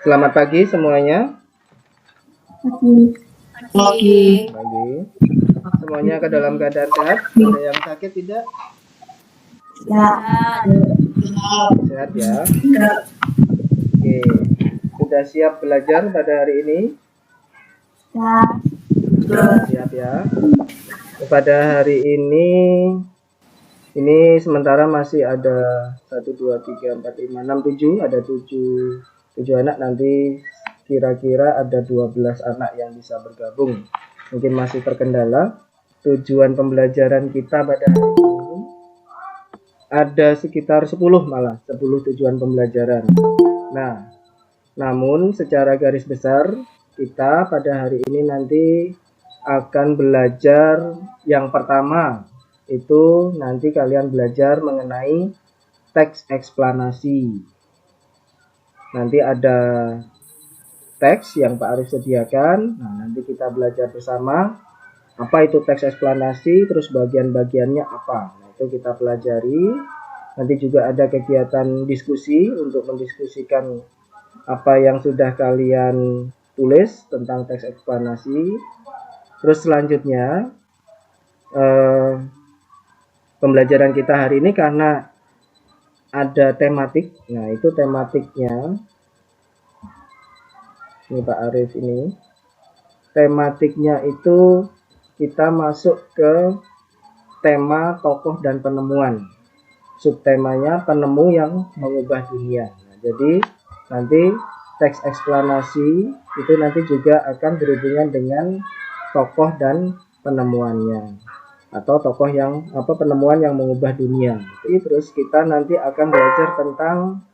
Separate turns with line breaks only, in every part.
Selamat pagi semuanya.
Pagi.
Semuanya ke dalam keadaan sehat. Ada yang sakit tidak? Sehat ya. Oke. Sudah siap belajar pada hari ini? Siap ya. Pada hari ini sementara masih ada 1, 2, 3, 4, 5, 6, 7. Ada 7 anak, nanti kira-kira ada 12 anak yang bisa bergabung. Mungkin masih terkendala. Tujuan pembelajaran kita pada hari ini ada sekitar 10 tujuan pembelajaran. Nah, namun secara garis besar kita pada hari ini nanti akan belajar yang pertama itu nanti kalian belajar mengenai teks eksplanasi. Nanti ada teks yang Pak Arif sediakan. Nah, nanti kita belajar bersama apa itu teks eksplanasi, terus bagian-bagiannya apa. Nah, itu kita pelajari. Nanti juga ada kegiatan diskusi untuk mendiskusikan apa yang sudah kalian tulis tentang teks eksplanasi. Terus selanjutnya pembelajaran kita hari ini karena ada tematik. Nah, itu tematiknya ini Pak Arif ini. Tematiknya itu kita masuk ke tema tokoh dan penemuan. Subtemanya penemu yang mengubah dunia. Nah, jadi nanti teks eksplanasi itu nanti juga akan berhubungan dengan tokoh dan penemuannya. Atau tokoh yang penemuan yang mengubah dunia. Jadi, terus kita nanti akan belajar tentang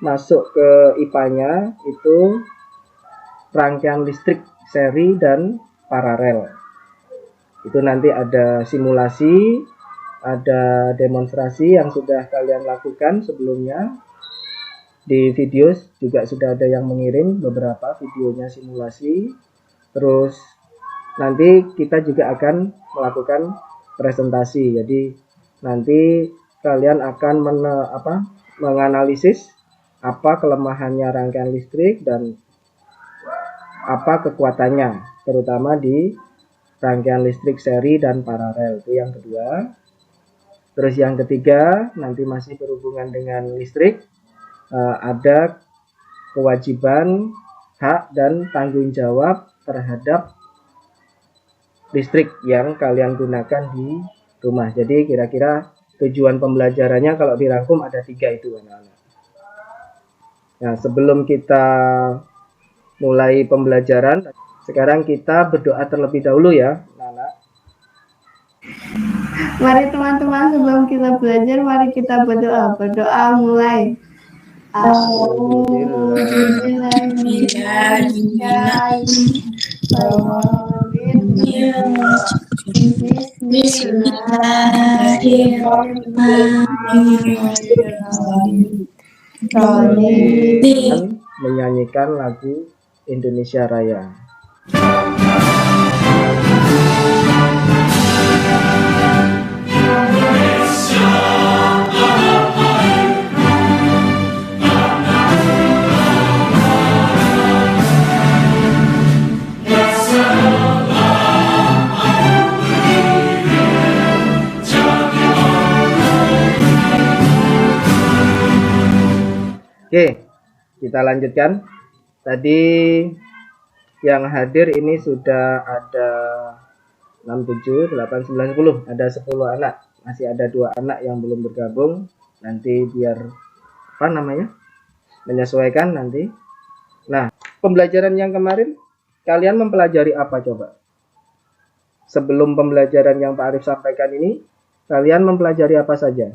masuk ke IPA-nya itu rangkaian listrik seri dan paralel. Itu nanti ada simulasi, ada demonstrasi yang sudah kalian lakukan sebelumnya. Di video juga sudah ada yang mengirim beberapa videonya simulasi. Terus nanti kita juga akan melakukan presentasi. Jadi nanti kalian akan menganalisis apa kelemahannya rangkaian listrik dan apa kekuatannya, terutama di rangkaian listrik seri dan paralel. Itu yang kedua. Terus yang ketiga nanti masih berhubungan dengan listrik. Ada kewajiban, hak, dan tanggung jawab terhadap listrik yang kalian gunakan di rumah. Jadi kira-kira tujuan pembelajarannya kalau dirangkum ada 3 itu anak-anak. Nah, sebelum kita mulai pembelajaran, sekarang kita berdoa terlebih dahulu ya anak-anak.
Mari teman-teman, sebelum kita belajar, mari kita berdoa. Berdoa mulai.
Menyanyikan lagu Indonesia Raya. Oke, kita lanjutkan. Tadi yang hadir ini sudah ada 6, 7, 8, 9, 10. Ada 10 anak. Masih ada 2 anak yang belum bergabung. Nanti biar menyesuaikan nanti. Nah, pembelajaran yang kemarin kalian mempelajari apa coba? Sebelum pembelajaran yang Pak Arif sampaikan ini, kalian mempelajari apa saja?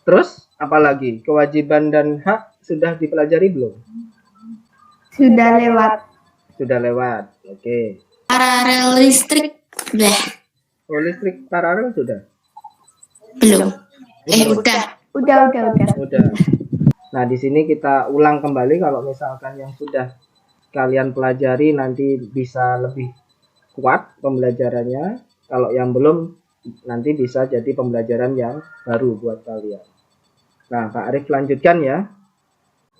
Terus, apalagi? Kewajiban dan hak sudah dipelajari belum?
Sudah lewat.
Sudah lewat, oke.
Paralel listrik,
Oh, listrik paralel sudah?
belum. Udah.
Udah.
Udah. Nah, di sini kita ulang kembali kalau misalkan yang sudah kalian pelajari nanti bisa lebih kuat pembelajarannya. Kalau yang belum nanti bisa jadi pembelajaran yang baru buat kalian. Nah, Pak Arif lanjutkan ya.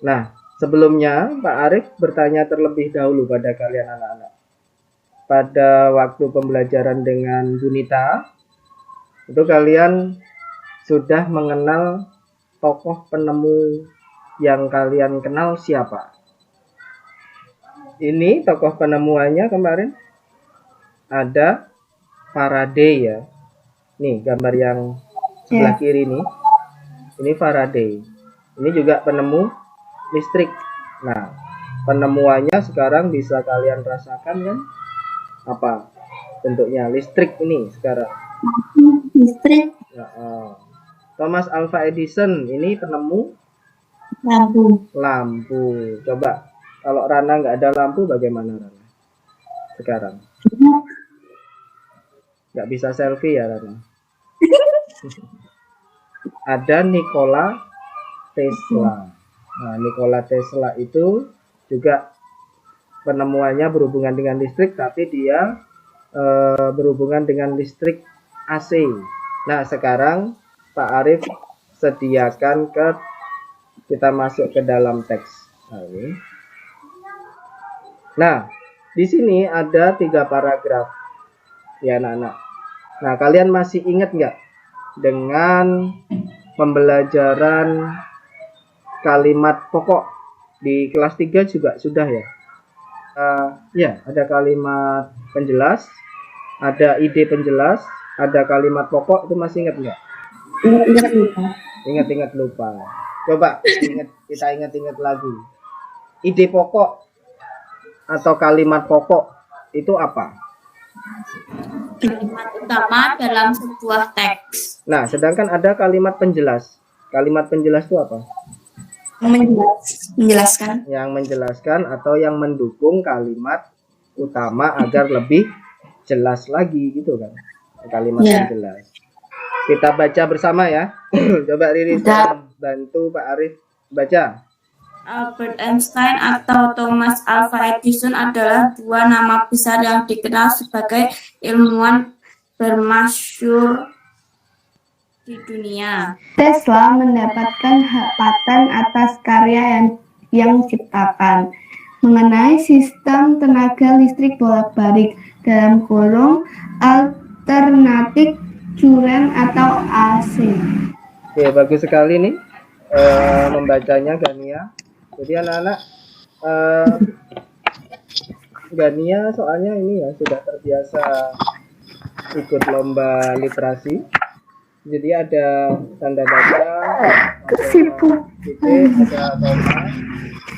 Nah, sebelumnya Pak Arif bertanya terlebih dahulu pada kalian anak-anak. Pada waktu pembelajaran dengan Bunita, itu kalian sudah mengenal tokoh penemu yang kalian kenal siapa? Ini tokoh penemuannya kemarin ada Faraday ya. Nih gambar yang sebelah kiri nih. Ini Faraday. Ini juga penemu listrik. Nah, penemuannya sekarang bisa kalian rasakan kan? Apa bentuknya? Listrik ini sekarang.
Listrik.
Nah, Thomas Alva Edison ini penemu lampu. Coba kalau Rana nggak ada lampu bagaimana Rana? Sekarang nggak bisa selfie ya Rana. Ada Nikola Tesla. Nah, Nikola Tesla itu juga penemuannya berhubungan dengan listrik, tapi dia berhubungan dengan listrik AC. Nah, sekarang Pak Arif sediakan kita masuk ke dalam teks. Nah, di sini ada 3 paragraf ya anak-anak. Nah, kalian masih ingat nggak dengan pembelajaran kalimat pokok di kelas 3 juga sudah ya? Ya, ada kalimat penjelas, ada ide penjelas, ada kalimat pokok, itu masih ingat nggak? Ingat lupa. Coba kita ingat lagi. Ide pokok atau kalimat pokok itu apa?
Kalimat utama dalam sebuah teks.
Nah, sedangkan ada kalimat penjelas. Kalimat penjelas itu apa?
Menjelaskan.
Yang menjelaskan atau yang mendukung kalimat utama agar lebih jelas lagi gitu kan. Kalimat penjelas. Kita baca bersama ya. Coba Riri bantu Pak Arif baca.
Albert Einstein atau Thomas Alva Edison adalah 2 nama besar yang dikenal sebagai ilmuwan bermasyhur di dunia.
Tesla mendapatkan hak paten atas karya yang diciptakan mengenai sistem tenaga listrik bolak-balik dalam kurung alternatif curen atau AC.
Oke, bagus sekali nih membacanya Gania. Jadi anak-anak Gania soalnya ini ya sudah terbiasa ikut lomba literasi. Jadi ada tanda baca, ada koma,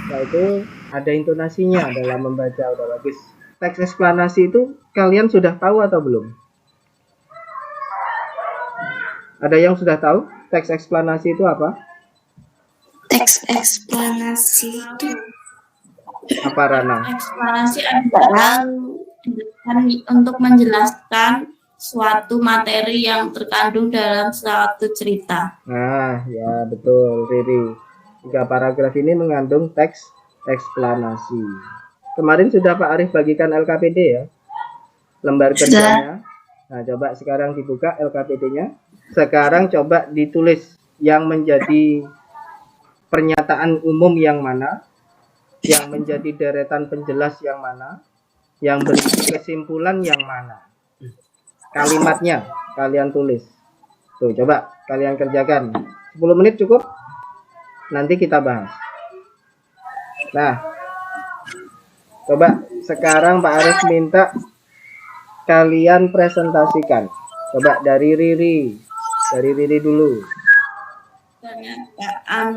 nah itu ada intonasinya dalam membaca, udah bagus. Teks eksplanasi itu kalian sudah tahu atau belum? Ada yang sudah tahu teks eksplanasi itu apa?
Teks eksplanasi itu
apa Rana?
Eksplanasi adalah untuk menjelaskan suatu materi yang terkandung dalam suatu cerita.
Nah, ya betul Riri. 3 paragraf ini mengandung teks eksplanasi. Kemarin sudah Pak Arif bagikan LKPD ya? Lembar kerjanya. Nah, coba sekarang dibuka LKPD-nya. Sekarang coba ditulis yang menjadi pernyataan umum yang mana, yang menjadi deretan penjelas yang mana, yang berisi kesimpulan yang mana. Kalimatnya kalian tulis. Tuh, coba kalian kerjakan. 10 menit cukup? Nanti kita bahas. Nah, coba sekarang Pak Arif minta kalian presentasikan. Coba dari Riri. Dari Riri dulu.
Pernyataan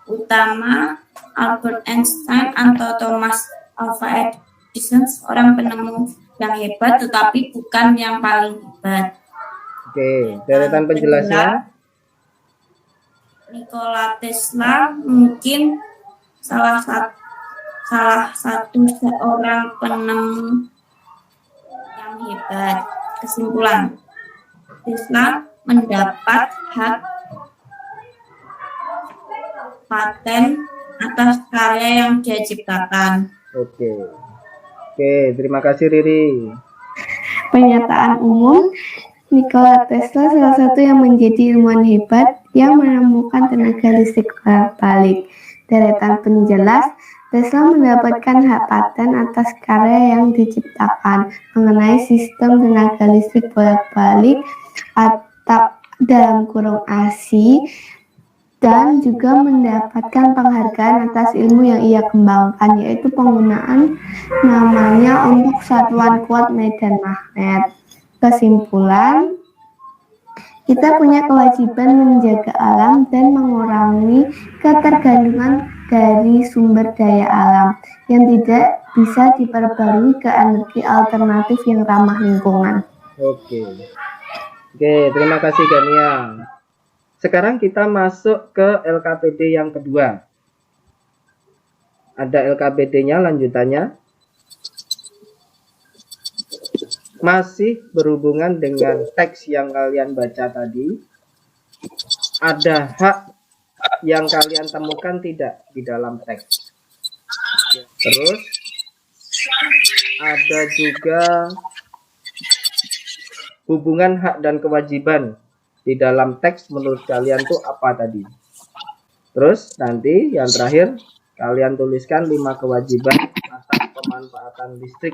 utama Albert Einstein atau Thomas Alva Edison, seorang penemu yang hebat tetapi bukan yang paling hebat.
Oke, deretan penjelasnya.
Nikola Tesla mungkin salah satu seorang penemu yang hebat. Kesimpulan, Tesla mendapat hak paten atas karya yang dia ciptakan.
Oke, terima kasih Riri.
Pernyataan umum, Nikola Tesla salah satu yang menjadi ilmuwan hebat yang menemukan tenaga listrik bolak-balik. Deretan penjelas, Tesla mendapatkan hak paten atas karya yang diciptakan mengenai sistem tenaga listrik bolak-balik atau dalam kurung ASI, dan juga mendapatkan penghargaan atas ilmu yang ia kembangkan, yaitu penggunaan namanya untuk satuan kuat medan magnet. Kesimpulan, kita punya kewajiban menjaga alam dan mengurangi ketergantungan dari sumber daya alam yang tidak bisa diperbarui ke energi alternatif yang ramah lingkungan.
Oke, terima kasih Gania. Sekarang kita masuk ke LKPD yang kedua. Ada LKPD-nya lanjutannya. Masih berhubungan dengan teks yang kalian baca tadi. Ada hak yang kalian temukan tidak di dalam teks. Terus ada juga hubungan hak dan kewajiban di dalam teks menurut kalian tuh apa tadi? Terus nanti yang terakhir kalian tuliskan 5 kewajiban atas pemanfaatan listrik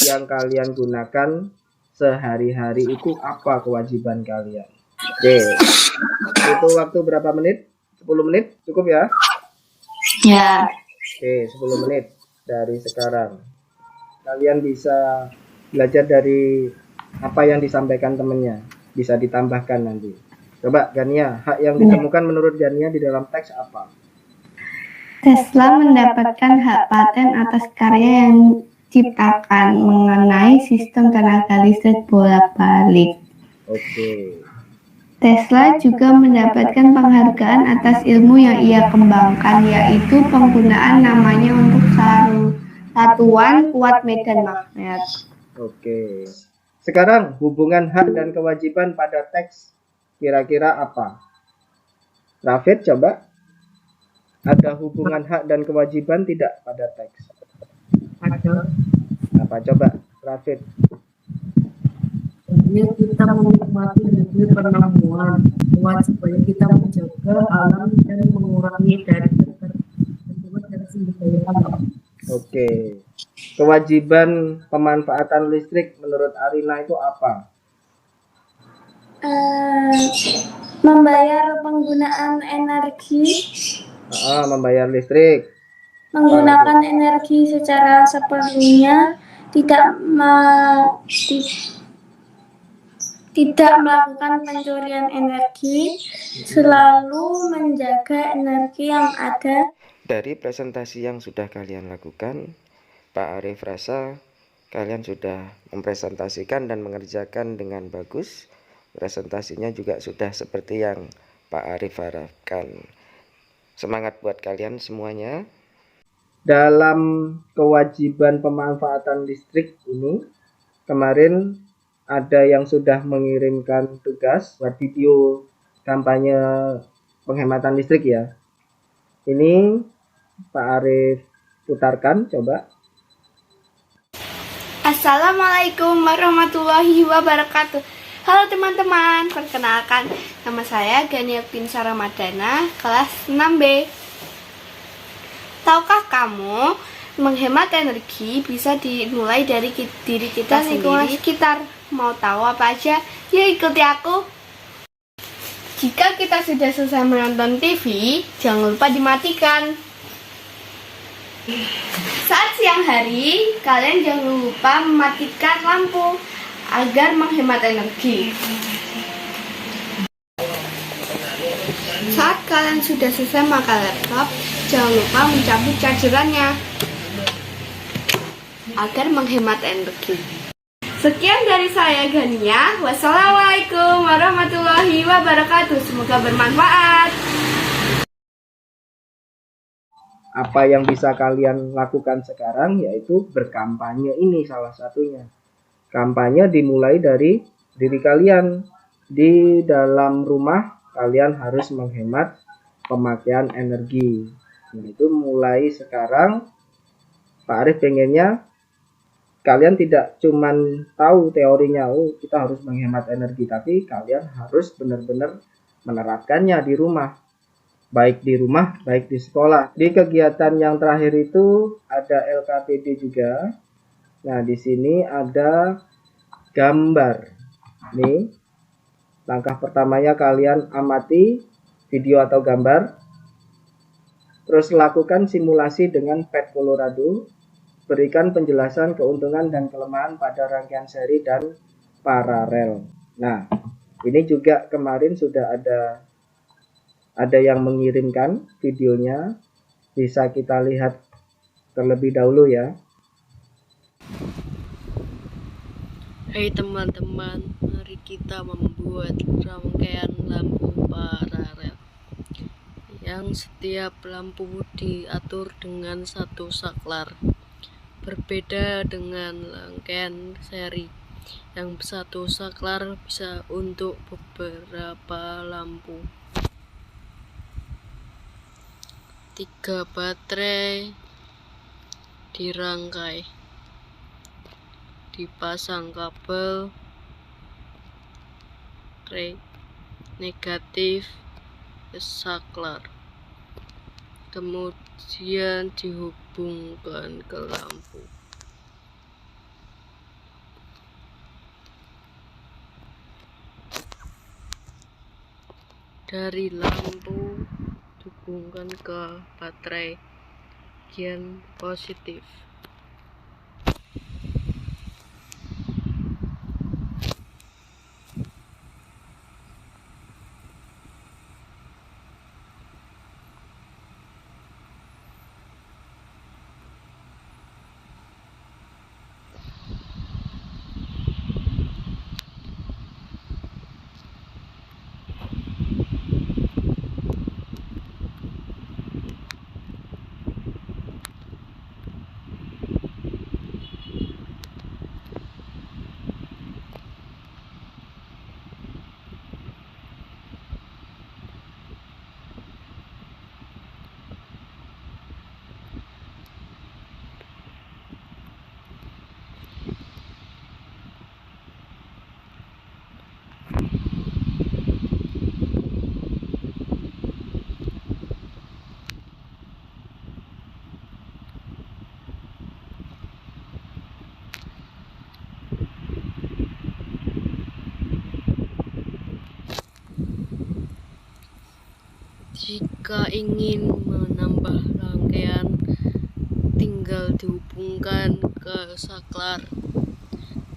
yang kalian gunakan sehari-hari. Itu apa kewajiban kalian? Oke, itu waktu berapa menit? 10 menit cukup ya?
Ya.
Oke, 10 menit dari sekarang. Kalian bisa belajar dari apa yang disampaikan temennya. Bisa ditambahkan nanti. Coba Gania, hak yang ditemukan menurut Gania di dalam teks apa?
Tesla mendapatkan hak paten atas karya yang diciptakan mengenai sistem tenaga listrik bolak-balik.
Oke.
Tesla juga mendapatkan penghargaan atas ilmu yang ia kembangkan, yaitu penggunaan namanya untuk satuan kuat medan magnet.
Oke. Sekarang hubungan hak dan kewajiban pada teks kira-kira apa? Rafid coba. Ada hubungan hak dan kewajiban tidak pada teks?
Ada.
Apa coba Rafid?
Artinya kita menikmati hasil penemuan, kewajiban kita menjaga alam dan mengurangi dari ketergantungan dari sumber daya alam.
Oke. Kewajiban pemanfaatan listrik menurut Arina itu apa?
Membayar penggunaan energi,
Membayar listrik.
menggunakan energi secara sepenuhnya, tidak melakukan pencurian energi, selalu menjaga energi yang ada.
Dari presentasi yang sudah kalian lakukan, Pak Arif rasa kalian sudah mempresentasikan dan mengerjakan dengan bagus. Presentasinya juga sudah seperti yang Pak Arif harapkan. Semangat buat kalian semuanya.
Dalam kewajiban pemanfaatan listrik ini, kemarin ada yang sudah mengirimkan tugas buat video kampanye penghematan listrik ya. Ini Pak Arif putarkan, coba.
Assalamualaikum warahmatullahi wabarakatuh. Halo teman-teman, perkenalkan nama saya Gania Binsa Ramadana, kelas 6B. Tahukah kamu, menghemat energi bisa dimulai dari diri kita dan lingkungan sekitar. Mau tahu apa aja? Yuk ikuti aku. Jika kita sudah selesai menonton TV, jangan lupa dimatikan. Saat siang hari, kalian jangan lupa mematikan lampu agar menghemat energi. Saat kalian sudah selesai makan laptop, jangan lupa mencabut chargerannya agar menghemat energi. Sekian dari saya Gania. Wassalamualaikum warahmatullahi wabarakatuh. Semoga bermanfaat.
Apa yang bisa kalian lakukan sekarang yaitu berkampanye, ini salah satunya. Kampanye dimulai dari diri kalian. Di dalam rumah kalian harus menghemat pemakaian energi. Nah, itu mulai sekarang Pak Arif pengennya kalian tidak cuman tahu teorinya, oh kita harus menghemat energi, tapi kalian harus benar-benar menerapkannya di rumah. Baik di rumah, baik di sekolah. Di kegiatan yang terakhir itu ada LKPD juga. Nah, di sini ada gambar. Nih, langkah pertamanya kalian amati video atau gambar. Terus lakukan simulasi dengan pet Colorado. Berikan penjelasan keuntungan dan kelemahan pada rangkaian seri dan paralel. Nah, ini juga kemarin sudah ada yang mengirimkan videonya. Bisa kita lihat terlebih dahulu ya.
Hai teman-teman, mari kita membuat rangkaian lampu paralel yang setiap lampu diatur dengan satu saklar. Berbeda dengan rangkaian seri yang satu saklar bisa untuk beberapa lampu. 3 baterai dirangkai, dipasang kabel negatif ke saklar, kemudian dihubungkan ke lampu. Dari lampu dihubungkan ke baterai bagian positif. Jika ingin menambah rangkaian, tinggal dihubungkan ke saklar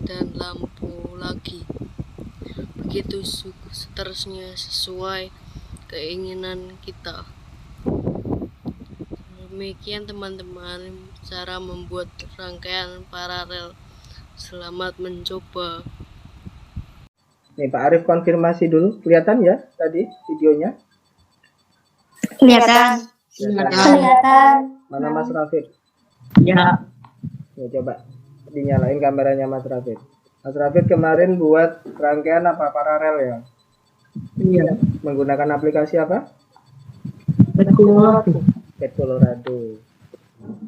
dan lampu lagi. Begitu seterusnya sesuai keinginan kita. Demikian teman-teman cara membuat rangkaian paralel. Selamat mencoba.
Nih Pak Arif konfirmasi dulu, kelihatan ya tadi videonya?
Kelihatan.
Kelihatan.
Mana Mas Rafid?
Ya,
Ya, coba dinyalain kameranya Mas Rafid. Mas Rafid kemarin buat rangkaian apa paralel ya?
iya,
Menggunakan aplikasi apa?
betul.
Pet Colorado.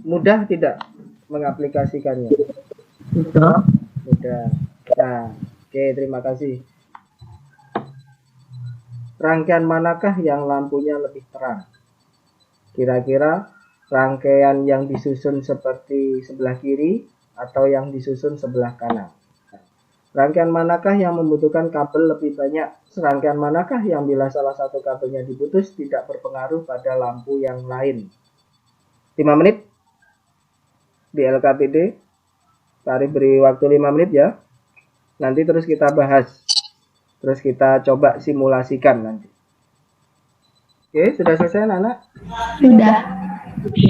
Mudah tidak mengaplikasikannya?
Sudah.
Mudah. Nah, oke, terima kasih. Rangkaian manakah yang lampunya lebih terang? Kira-kira rangkaian yang disusun seperti sebelah kiri atau yang disusun sebelah kanan? Rangkaian manakah yang membutuhkan kabel lebih banyak? Rangkaian manakah yang bila salah satu kabelnya diputus tidak berpengaruh pada lampu yang lain? 5 menit di LKPD. Tarik beri waktu 5 menit ya. Nanti terus kita bahas. Terus kita coba simulasikan nanti. Oke, sudah selesai anak-anak?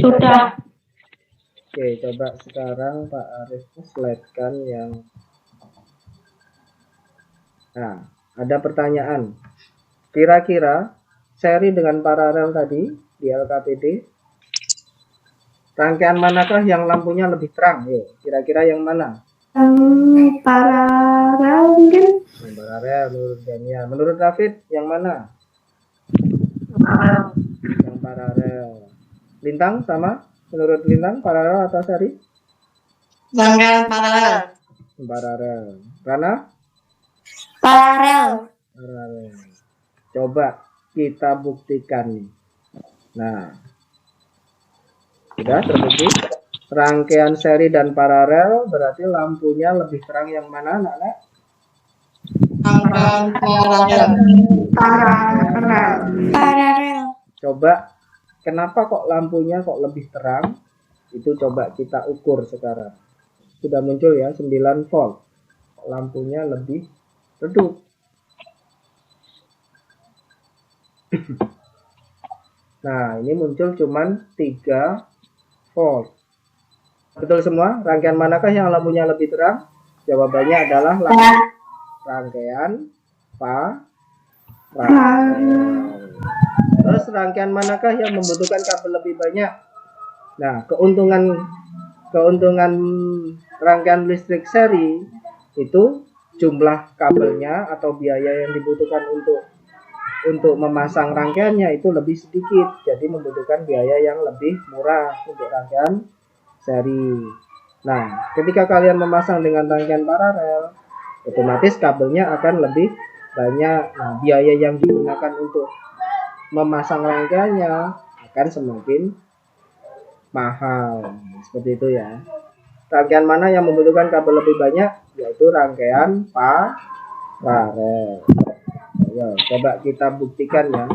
Sudah.
Oke, coba sekarang Pak Arif slide-kan yang... Nah, ada pertanyaan. Kira-kira seri dengan paralel tadi di LKPD, rangkaian manakah yang lampunya lebih terang? Yuk, kira-kira yang mana?
Paralel mungkin.
Paralel menurut Daniel. Menurut David, yang mana? Lintang sama? Menurut Lintang, paralel atau seri?
Rangkaian paralel.
Paralel. Rana?
Paralel.
Paralel. Coba kita buktikan nih. Nah, sudah terbukti. Rangkaian seri dan paralel berarti lampunya lebih terang yang mana, anak-anak?
Rangkaian paralel. Paralel.
Coba kenapa kok lampunya kok lebih terang? Itu coba kita ukur sekarang. Sudah muncul ya 9 volt. Lampunya lebih redup. Nah, ini muncul cuman 3 volt. Betul semua? Rangkaian manakah yang lampunya lebih terang? Jawabannya adalah rangkaian paralel. Terus rangkaian manakah yang membutuhkan kabel lebih banyak? Nah, keuntungan rangkaian listrik seri itu jumlah kabelnya atau biaya yang dibutuhkan untuk memasang rangkaiannya itu lebih sedikit, jadi membutuhkan biaya yang lebih murah untuk rangkaian seri. Nah, ketika kalian memasang dengan rangkaian paralel, otomatis kabelnya akan lebih banyak. Nah, biaya yang digunakan untuk memasang rangkaiannya akan semakin mahal. Seperti itu ya. Rangkaian mana yang membutuhkan kabel lebih banyak? Yaitu rangkaian paralel. Ayo, coba kita buktikan ya.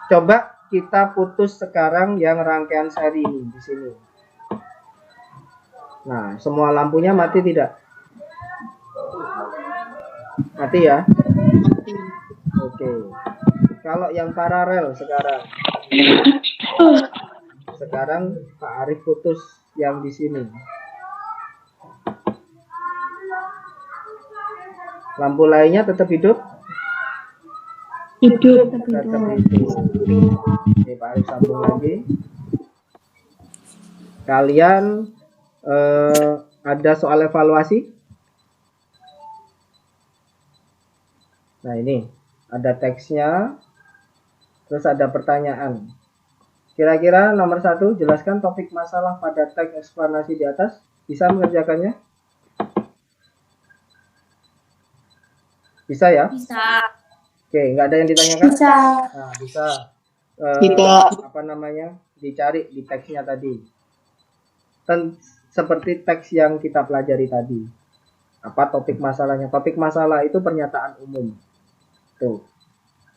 Coba kita putus sekarang yang rangkaian seri ini di sini. Nah, semua lampunya mati tidak? Mati ya? Oke. Kalau yang paralel sekarang. Sekarang Pak Arif putus yang di sini. Lampu lainnya tetap hidup?
Hidup.
Tetap hidup. Oke, Pak Arif sambung lagi. Kalian ada soal evaluasi? Nah, ini ada teksnya, terus ada pertanyaan. Kira-kira nomor 1, jelaskan topik masalah pada teks eksplanasi di atas. Bisa mengerjakannya? Bisa ya?
Bisa.
Oke, nggak ada yang ditanyakan?
Bisa.
Nah, bisa. Apa namanya? Dicari di teksnya tadi. Seperti teks yang kita pelajari tadi. Apa topik masalahnya? Topik masalah itu pernyataan umum. Tuh.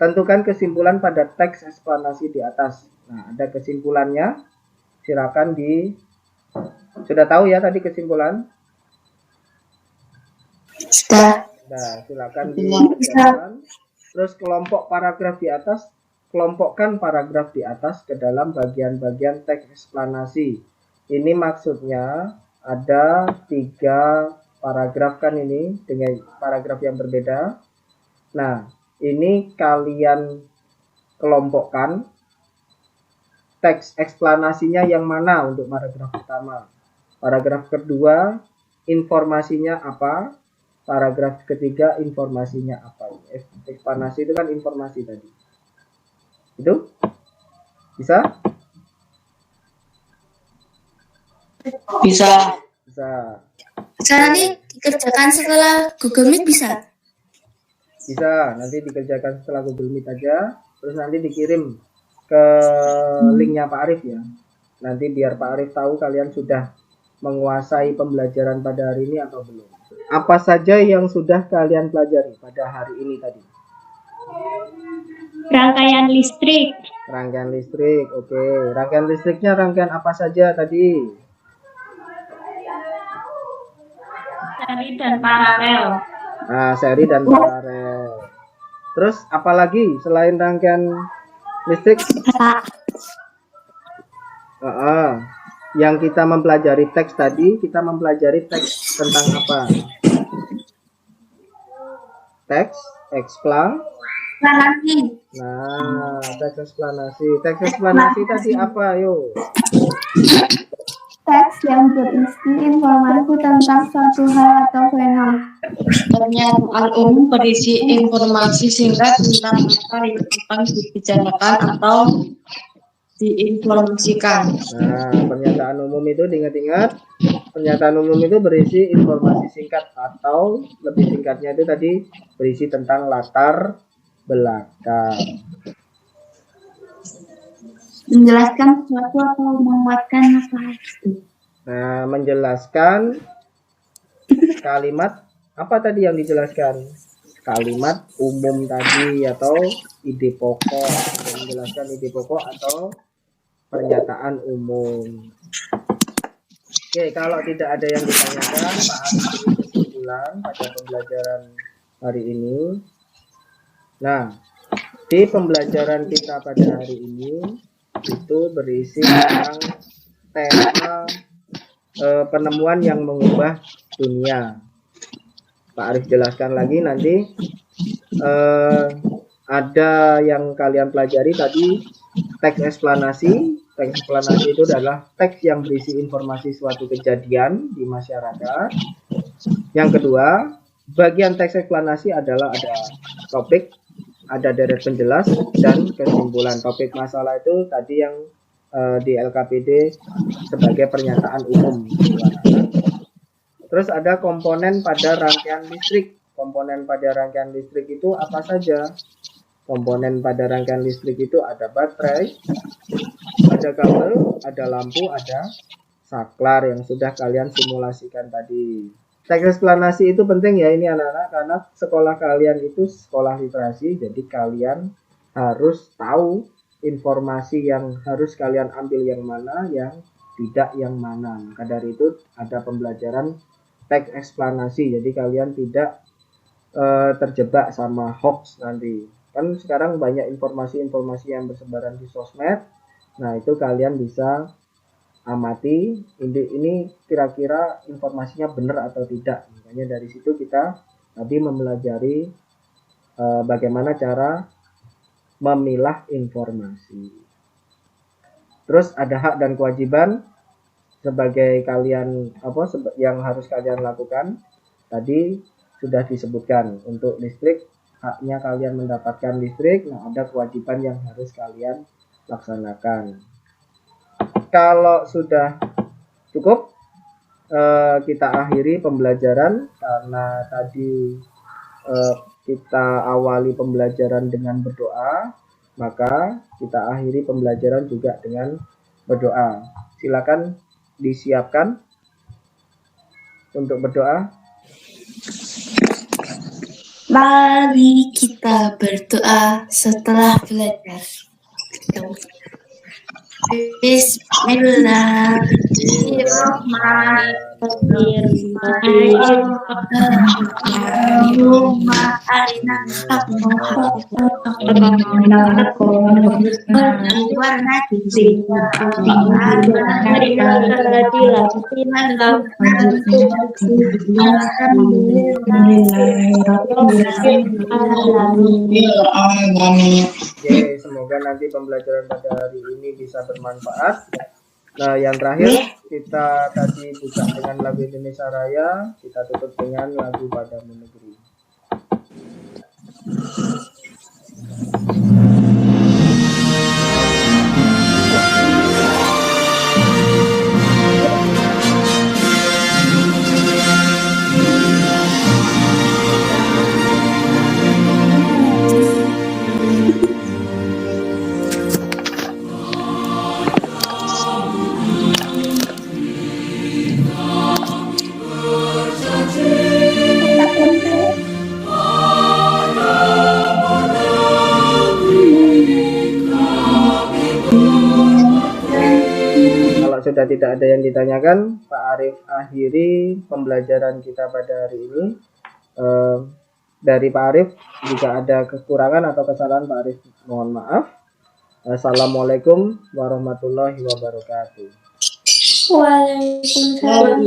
Tentukan kesimpulan pada teks eksplanasi di atas. Nah, ada kesimpulannya. Silakan sudah tahu ya tadi kesimpulan?
Sudah.
Nah, silakan dikerjakan. Terus kelompok paragraf di atas, kelompokkan paragraf di atas ke dalam bagian-bagian teks eksplanasi. Ini maksudnya ada 3 paragraf kan ini dengan paragraf yang berbeda. Nah, ini kalian kelompokkan teks eksplanasinya yang mana untuk paragraf pertama. Paragraf kedua, informasinya apa. Paragraf ketiga, informasinya apa. Eksplanasi itu kan informasi tadi. Itu? Bisa?
Bisa.
Bisa.
Nanti dikerjakan setelah Google Meet bisa?
Bisa, nanti dikerjakan setelah Google Meet aja. Terus nanti dikirim ke linknya Pak Arif ya. Nanti biar Pak Arif tahu kalian sudah menguasai pembelajaran pada hari ini atau belum. Apa saja yang sudah kalian pelajari pada hari ini tadi?
Rangkaian listrik.
Rangkaian listrik, oke. Rangkaian listriknya rangkaian apa saja tadi?
Seri dan paralel.
Nah, seri dan paralel. Terus apalagi selain rangkaian listrik? Yang kita mempelajari teks tadi, kita mempelajari teks tentang apa? Teks eksplanasi. Nah, teks eksplanasi. Teks eksplanasi tadi apa, yuk?
Teks yang berisi informasi tentang suatu hal atau fenomena.
Pernyataan umum berisi informasi singkat tentang apa yang akan dibicarakan atau
diinformasikan.
Nah, pernyataan umum itu diingat-ingat. Pernyataan umum itu berisi informasi singkat atau lebih singkatnya itu tadi berisi tentang latar belakang.
Menjelaskan sesuatu atau menguatkan masalah itu.
Nah, menjelaskan kalimat apa tadi yang dijelaskan? Kalimat umum tadi atau ide pokok. Menjelaskan ide pokok atau pernyataan umum. Oke, kalau tidak ada yang ditanyakan, Pak Arif beri kesimpulan pada pembelajaran hari ini. Nah, di pembelajaran kita pada hari ini itu berisi tentang tema penemuan yang mengubah dunia. Pak Arif jelaskan lagi nanti. Ada yang kalian pelajari tadi teks eksplanasi. Teks eksplanasi itu adalah teks yang berisi informasi suatu kejadian di masyarakat. Yang kedua, bagian teks eksplanasi adalah ada topik, ada deret penjelas, dan kesimpulan. Topik masalah itu tadi yang di LKPD sebagai pernyataan umum. Terus ada komponen pada rangkaian listrik. Komponen pada rangkaian listrik itu apa saja? Komponen pada rangkaian listrik itu ada baterai, ada kabel, ada lampu, ada saklar yang sudah kalian simulasikan tadi. Teks eksplanasi itu penting ya ini anak-anak, karena sekolah kalian itu sekolah literasi, jadi kalian harus tahu informasi yang harus kalian ambil yang mana, yang tidak yang mana. Maka dari itu ada pembelajaran teks eksplanasi, jadi kalian tidak terjebak sama hoax nanti. Kan sekarang banyak informasi-informasi yang bersebaran di sosmed. Nah, itu kalian bisa amati ini kira-kira informasinya benar atau tidak. Makanya dari situ kita tadi mempelajari bagaimana cara memilah informasi. Terus ada hak dan kewajiban sebagai kalian yang harus kalian lakukan. Tadi sudah disebutkan untuk listrik, haknya kalian mendapatkan listrik. Nah, ada kewajiban yang harus kalian laksanakan. Kalau sudah cukup, kita akhiri pembelajaran karena tadi kita awali pembelajaran dengan berdoa, maka kita akhiri pembelajaran juga dengan berdoa. Silakan disiapkan untuk berdoa.
Mari kita berdoa setelah belajar. Bismillahirrahmanirrahim. Allahumma arina
Oke, semoga nanti pembelajaran pada hari ini bisa bermanfaat. Nah, yang terakhir kita tadi buka dengan lagu Indonesia Raya, kita tutup dengan lagu Padamu Negeri. Sudah tidak ada yang ditanyakan, Pak Arif akhiri pembelajaran kita pada hari ini. Dari Pak Arif, jika ada kekurangan atau kesalahan Pak Arif mohon maaf. Assalamualaikum warahmatullahi wabarakatuh.
Waalaikumsalam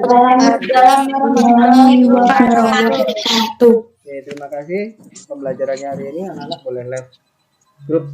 warahmatullahi wabarakatuh.
Oke, terima kasih pembelajarannya hari ini. Anak-anak boleh live grup